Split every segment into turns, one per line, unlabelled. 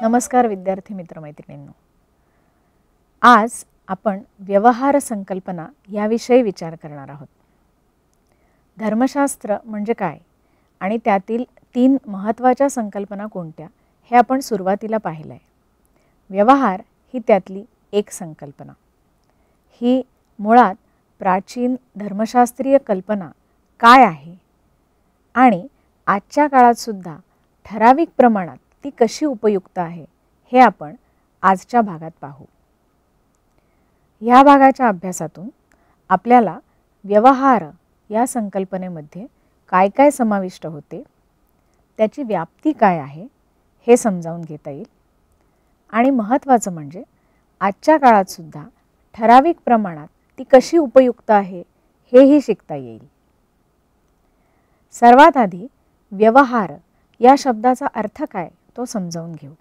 नमस्कार विद्यार्थी मित्रमैत्रिणींनो, आज आपण व्यवहार संकल्पना याविषयी विचार करणार आहोत. धर्मशास्त्र म्हणजे काय आणि त्यातील 3 महत्त्वाच्या संकल्पना कोणत्या हे आपण सुरुवातीला पाहिलं आहे. व्यवहार ही त्यातली एक संकल्पना. ही मुळात प्राचीन धर्मशास्त्रीय कल्पना काय आहे आणि आजच्या काळात सुद्धा ठराविक प्रमाणात ती कशी उपयुक्त आहे हे आपण आजच्या भागात पाहू. या भागाच्या अभ्यासातून आपल्याला व्यवहार या संकल्पनेमध्ये काय काय समाविष्ट होते, त्याची व्याप्ती काय आहे हे समजावून घेता येईल आणि महत्त्वाचं म्हणजे आजच्या काळात सुद्धा ठराविक प्रमाणात ती कशी उपयुक्त आहे हेही शिकता येईल. सर्वात आधी व्यवहार या शब्दाचा अर्थ काय तो समजावून घेऊ.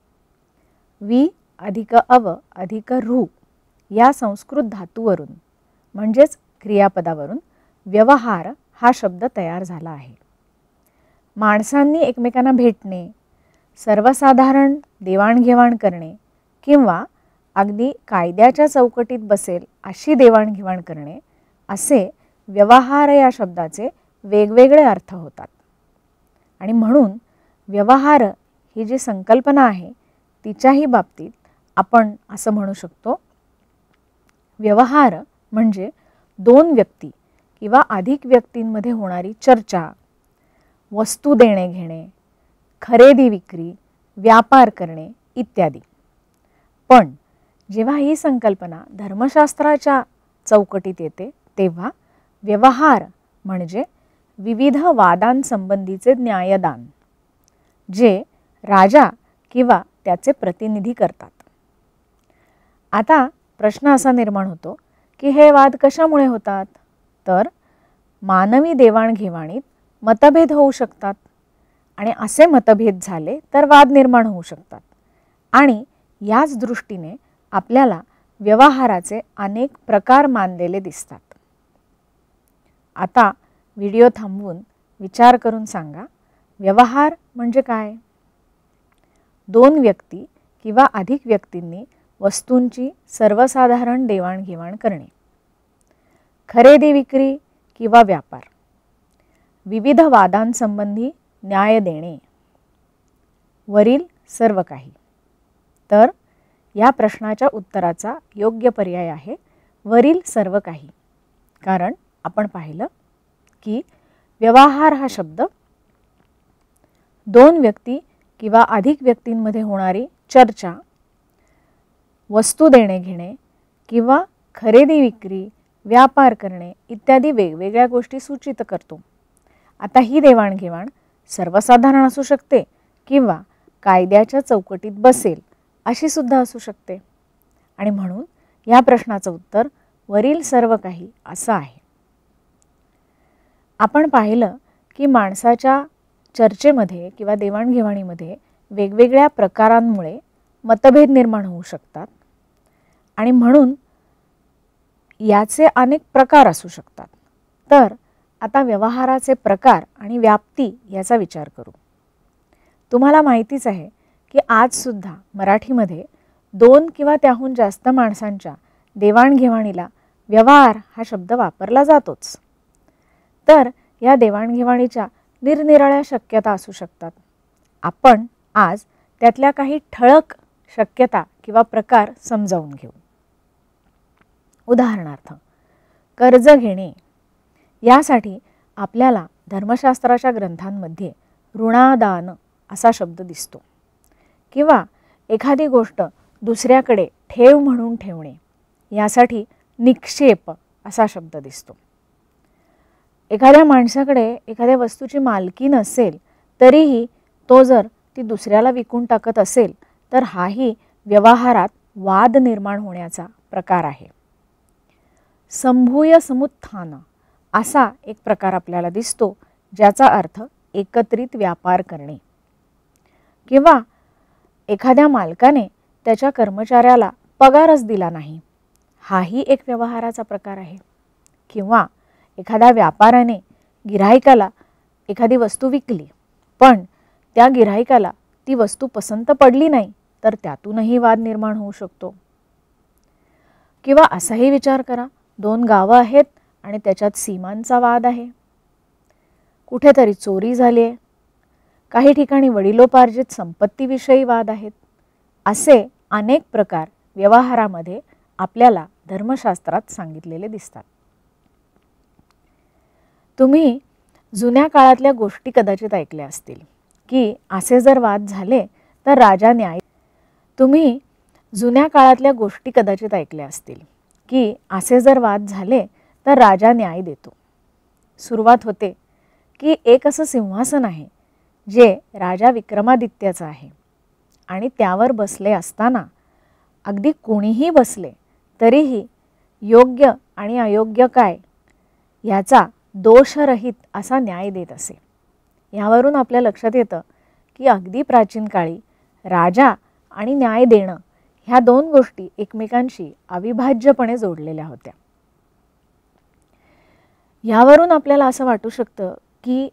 वि अधिक अव अधिक रू या संस्कृत धातूवरून म्हणजेच क्रियापदावरून व्यवहार हा शब्द तयार झाला आहे. माणसांनी एकमेकांना भेटणे, सर्वसाधारण देवाणघेवाण करणे किंवा अगदी कायद्याच्या चौकटीत बसेल अशी देवाणघेवाण करणे असे व्यवहार या शब्दाचे वेगवेगळे अर्थ होतात. आणि म्हणून व्यवहार ही जी संकल्पना आहे तिच्याही बाबतीत आपण असं म्हणू शकतो, व्यवहार म्हणजे 2 व्यक्ती किंवा अधिक व्यक्तींमध्ये होणारी चर्चा, वस्तू देणे घेणे, खरेदी विक्री, व्यापार करणे इत्यादी. पण जेव्हा ही संकल्पना धर्मशास्त्राच्या चौकटीत येते तेव्हा व्यवहार म्हणजे विविध वादांसंबंधीचे न्यायदान जे राजा किंवा त्याचे प्रतिनिधी करतात. आता प्रश्न असा निर्माण होतो की हे वाद कशामुळे होतात, तर मानवी देवाणघेवाणीत मतभेद होऊ शकतात आणि असे मतभेद झाले तर वाद निर्माण होऊ शकतात आणि याच दृष्टीने आपल्याला व्यवहाराचे अनेक प्रकार मानलेले दिसतात. आता व्हिडिओ थांबवून विचार करून सांगा, व्यवहार म्हणजे काय? 2 व्यक्ती किंवा अधिक व्यक्तींनी वस्तूंची सर्वसाधारण देवाणघेवाण करणे, खरेदी विक्री किंवा व्यापार, विविध वादांसंबंधी न्याय देणे, वरील सर्व काही. तर या प्रश्नाच्या उत्तराचा योग्य पर्याय आहे वरील सर्व काही. कारण आपण पाहिलं की व्यवहार हा शब्द 2 व्यक्ती किंवा अधिक व्यक्तींमध्ये होणारी चर्चा, वस्तू देणे घेणे किंवा खरेदी विक्री, व्यापार करणे इत्यादी वेगवेगळ्या गोष्टी सूचित करतो. आता ही देवाणघेवाण सर्वसाधारण असू शकते किंवा कायद्याच्या चौकटीत बसेल अशी सुद्धा असू शकते आणि म्हणून या प्रश्नाचं उत्तर वरील सर्व काही असं आहे. आपण पाहिलं की माणसाच्या चर्चेमध्ये किंवा देवाणघेवाणीमध्ये वेगवेगळ्या प्रकारांमुळे मतभेद निर्माण होऊ शकतात आणि म्हणून याचे अनेक प्रकार असू शकतात. तर आता व्यवहाराचे प्रकार आणि व्याप्ती याचा विचार करू. तुम्हाला माहितीच आहे की आजसुद्धा मराठीमध्ये 2 किंवा त्याहून जास्त माणसांच्या देवाणघेवाणीला व्यवहार हा शब्द वापरला जातोच. तर या देवाणघेवाणीच्या निरनिराळ्या शक्यता असू शकतात. आपण आज त्यातल्या काही ठळक शक्यता किंवा प्रकार समजावून घेऊ. उदाहरणार्थ, कर्ज घेणे. यासाठी आपल्याला धर्मशास्त्राच्या ग्रंथांमध्ये ऋणादान असा शब्द दिसतो किंवा एखादी गोष्ट दुसऱ्याकडे ठेव म्हणून ठेवणे यासाठी निक्षेप असा शब्द दिसतो. एखाद्या माणसाकडे एखाद्या वस्तूची मालकी नसेल तरीही तो जर ती दुसऱ्याला विकून टाकत असेल तर हाही व्यवहारात वाद निर्माण होण्याचा प्रकार आहे. संभूय समुत्थान असा एक प्रकार आपल्याला दिसतो ज्याचा अर्थ एकत्रित व्यापार करणे किंवा एखाद्या मालकाने त्याच्या कर्मचाऱ्याला पगारच दिला नाही, हाही एक व्यवहाराचा प्रकार आहे. किंवा एखाद्या व्यापाऱ्याने गिऱ्हाईकाला एखादी वस्तू विकली, पण त्या गिऱ्हाईकाला ती वस्तू पसंत पडली नाही, तर त्यातूनही वाद निर्माण होऊ शकतो. किंवा असाही विचार करा, 2 गावं आहेत आणि त्याच्यात सीमांचा वाद आहे. कुठेतरी चोरी झाली आहे, काही ठिकाणी वडिलोपार्जित संपत्तीविषयी वाद आहेत. असे अनेक प्रकार व्यवहारामध्ये आपल्याला धर्मशास्त्रात सांगितलेले दिसतात. तुम्ही जुन्या काळातल्या गोष्टी कदाचित ऐकल्या असतील की असे जर वाद झाले तर राजा न्याय तुम्ही जुन्या काळातल्या गोष्टी कदाचित ऐकल्या असतील की असे जर वाद झाले तर राजा न्याय देतो. सुरुवात होते की एक असं सिंहासन आहे जे राजा विक्रमादित्याचं आहे आणि त्यावर बसले असताना अगदी कोणीही बसले तरीही योग्य आणि अयोग्य काय याचा दोषरहित असा न्याय देत असे. यावरून आपल्या लक्षात येतं की अगदी प्राचीन काळी राजा आणि न्याय देणं ह्या 2 गोष्टी एकमेकांशी अविभाज्यपणे जोडलेल्या होत्या. यावरून आपल्याला असं वाटू शकतं की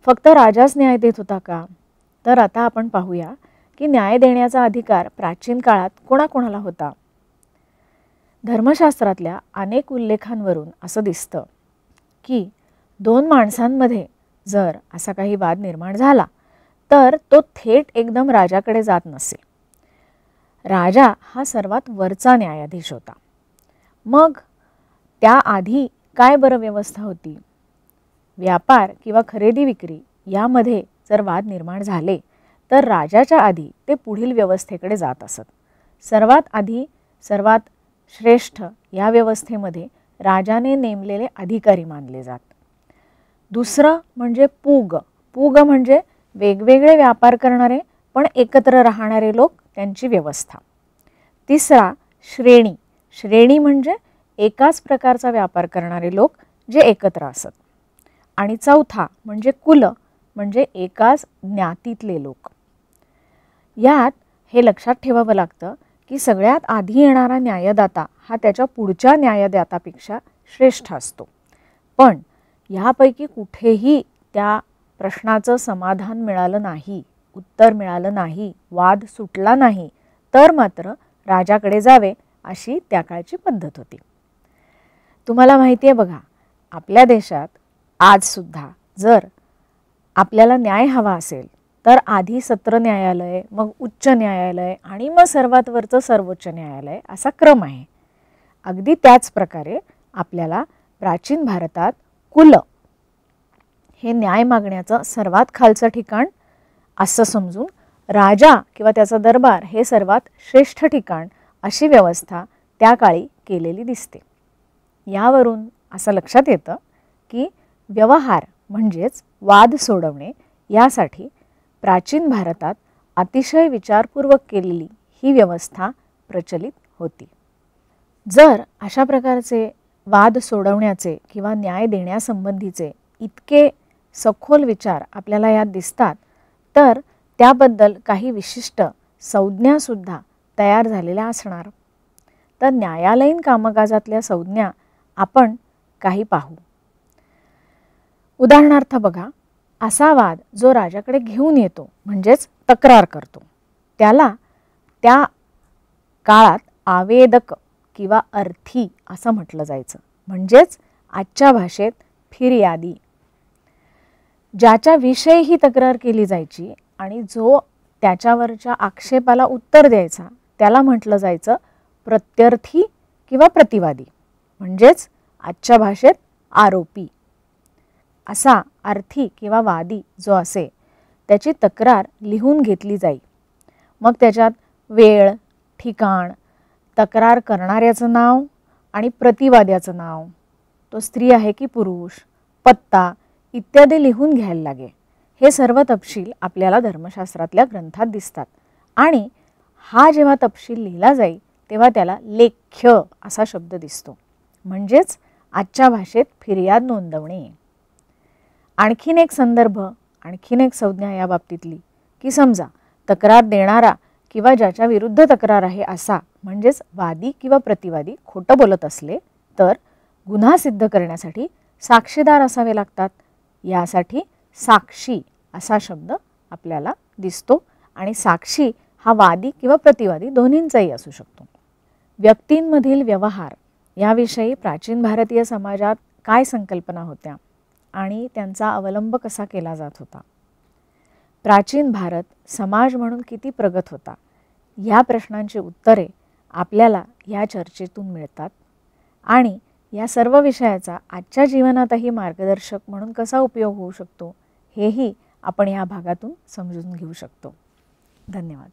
फक्त राजाच न्याय देत होता का? तर आता आपण पाहूया की न्याय देण्याचा अधिकार प्राचीन काळात कोणाकोणाला होता. धर्मशास्त्रातल्या अनेक उल्लेखांवरून असं दिसतं की 2 माणसांमध्ये जर असा काही वाद निर्माण झाला तर तो थेट एकदम राजाकडे जात नसे. राजा हा सर्वात वरचा न्यायाधीश होता. मग त्याआधी काय बरं व्यवस्था होती? व्यापार किंवा खरेदी विक्री यामध्ये जर वाद निर्माण झाले तर राजाच्या आधी ते पुढील व्यवस्थेकडे जात असत. सर्वात आधी सर्वात श्रेष्ठ या व्यवस्थेमध्ये राजाने नेमलेले अधिकारी मानले जात. दुसरं म्हणजे पूग. पूग म्हणजे वेगवेगळे व्यापार करणारे पण एकत्र राहणारे लोक, त्यांची व्यवस्था. तिसरा श्रेणी. श्रेणी म्हणजे एकाच प्रकारचा व्यापार करणारे लोक जे एकत्र असत. आणि चौथा म्हणजे कुल, म्हणजे एकाच ज्ञातीतले लोक. यात हे लक्षात ठेवावं लागतं की सगळ्यात आधी येणारा न्यायदाता हा त्याच्या पुढच्या न्यायदातापेक्षा श्रेष्ठ असतो. पण यापैकी कुठेही त्या प्रश्नाचं समाधान मिळालं नाही, उत्तर मिळालं नाही, वाद सुटला नाही, तर मात्र राजाकडे जावे अशी त्या काळची पद्धत होती. तुम्हाला माहिती आहे बघा, आपल्या देशात आजसुद्धा जर आपल्याला न्याय हवा असेल तर आधी सत्र न्यायालय, मग उच्च न्यायालय आणि मग सर्वात वरचं सर्वोच्च न्यायालय असा क्रम आहे. अगदी त्याच प्रकारे आपल्याला प्राचीन भारतात कुल हे न्याय मागण्याचं सर्वात खालचं ठिकाण असं समजून राजा किंवा त्याचा दरबार हे सर्वात श्रेष्ठ ठिकाण अशी व्यवस्था त्या काळी केलेली दिसते. यावरून असं लक्षात येतं की व्यवहार म्हणजेच वाद सोडवणे यासाठी प्राचीन भारतात अतिशय विचारपूर्वक केलेली ही व्यवस्था प्रचलित होती. जर अशा प्रकारचे वाद सोडवण्याचे किंवा न्याय देण्यासंबंधीचे इतके सखोल विचार आपल्याला यात दिसतात तर त्याबद्दल काही विशिष्ट संज्ञासुद्धा तयार झालेल्या असणार. तर न्यायालयीन कामकाजातल्या संज्ञा आपण काही पाहू. उदाहरणार्थ बघा, असा वाद जो राजाकडे घेऊन येतो म्हणजेच तक्रार करतो त्याला त्या काळात आवेदक किंवा अर्थी असं म्हटलं जायचं. म्हणजेच आजच्या भाषेत फिर्यादी. ज्याच्या विषयी ही तक्रार केली जायची आणि जो त्याच्यावरच्या आक्षेपाला उत्तर द्यायचा त्याला म्हटलं जायचं प्रत्यर्थी किंवा प्रतिवादी. म्हणजेच आजच्या भाषेत आरोपी. असा अर्थी किंवा वादी जो असे त्याची तक्रार लिहून घेतली जाई. मग त्याच्यात वेळ, ठिकाण, तक्रार करणाऱ्याचं नाव आणि प्रतिवाद्याचं नाव, तो स्त्री आहे की पुरुष, पत्ता इत्यादी लिहून घ्यायला लागे. हे सर्व तपशील आपल्याला धर्मशास्त्रातल्या ग्रंथात दिसतात आणि हा जेव्हा तपशील लिहिला जाई तेव्हा त्याला लेख्य असा शब्द दिसतो. म्हणजेच आजच्या भाषेत फिर्याद नोंदवणे. आणखीन एक संदर्भ, आणखीन एक संज्ञा या बाबतीतली की समजा तक्रार देणारा किंवा ज्याच्या विरुद्ध तक्रार आहे असा म्हणजेच वादी किंवा प्रतिवादी खोटं बोलत असले तर गुन्हा सिद्ध करण्यासाठी साक्षीदार असावे लागतात. यासाठी साक्षी असा शब्द आपल्याला दिसतो आणि साक्षी हा वादी किंवा प्रतिवादी दोन्हींचाही असू शकतो. व्यक्तींमधील व्यवहार याविषयी प्राचीन भारतीय समाजात काय संकल्पना होत्या आणि त्यांचा अवलंब कसा केला जात होता? प्राचीन भारत समाज म्हणून किती प्रगत होता? ह्या प्रश्नांची उत्तरे आपल्याला या चर्चेतून मिळतात आणि या सर्व विषयाचा आजच्या जीवनातही मार्गदर्शक म्हणून कसा उपयोग होऊ शकतो हेही आपण या भागातून समजून घेऊ शकतो. धन्यवाद.